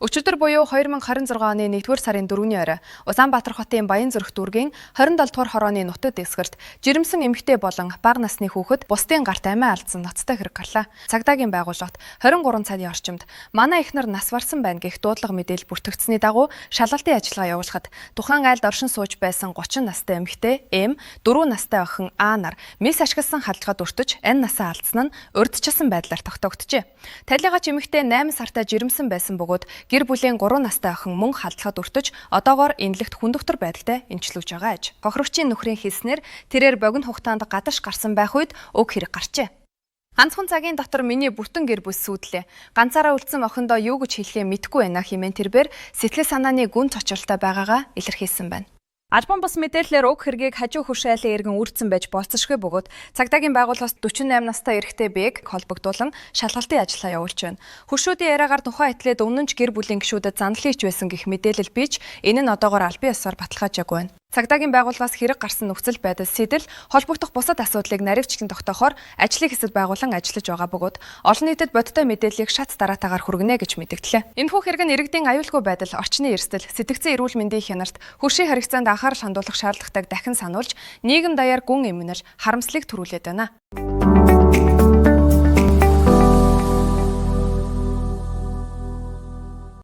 Өчигдөр буюу 2026 оны 1-р сарын 4-ний орой Улаанбаатар хотын Баянзүрх дүүргийн 27 дугаар хорооны нутаг дэсгэрт жирэмсэн эмэгтэй болон бага насны хүүхэд бусдын гарт амиа алдсан ноцтой хэрэг гарлаа. Цагдаагийн байгууллагт 23 цагийн орчимд манай эхнэр нас барсан байна гэх дуудлага мэдээлэл бүртгэгдсэний дагуу шалгалтын ажиллагаа явуулахад тухайн айлд оршин сууж байсан 30 настай эмэгтэй М, 4 настай охин А нар мис ашигласан халдлагад өртөж ань насаа алдсан нь урьдчилсан байдлаар тогтоогдчихэ. Талигач эмэгтэй 8 сартай жирэмсэн байсан бөгөөд гэр бүлийн 3 настай охин мөн халдлагад өртөж одоогоор энэлэгт хүндөхтөр байдалтай эмчлүүлж байгаа аж. Хохирогчийн нөхрийн хэлснээр тэрээр богино хугацаанд гадаж гарсан байх үед уг хэрэг гарчээ. Ганцхан цагийн дотор миний бүтэн гэр бүл сүйдлээ. Ганцаараа үлдсэн охиндоо юу гэж хэлэхээ мэдэхгүй байна хэмээн тэрбээр сэтгэл санааны гүн цочролтой байгаагаа илэрхийлсэн байна. Албан бус мэдээллээр уг хэргийг хажуу хөрш айлын иргэн үрдсэн байж болцсошгүй бөгөөд цагдаагийн байгууллагаас 48 настай эрэгтэй Бэг холбогдуулан шалгалтын ажиллагаа явуулж байна. Хөршүүдийн яриагаар тухайн этлээд өмнө нь гэр бүлийн гишүүдэд занал хийж байсан гэх мэдээлэл бич энэ нь одоогоор албан ёсоор баталгаажаагүй байна. Цагдаагийн байгууллагаас хэрэг гарсан нөхцөл байдал сэтэл холбогдох бусад асуудлыг наривчлан тогтоохоор ажлын хэсэг байгуулан ажиллаж байгаа бөгөөд олон нийтэд бодиттой мэдээллийг шат дараатаагаар хүргэнэ гэж мэдгдлээ. Энэхүү хэрэг нь иргэдийн аюулгүй байдал, орчны эрсдэл, сэтгцэн эрүүл мэндийн хянарт, хөршийн харьцаанд анхаарал хандуулах шаардлагатайг дахин сануулж, нийгэм даяар гүн эмгэнэр харамслыг төрүүлээд байна.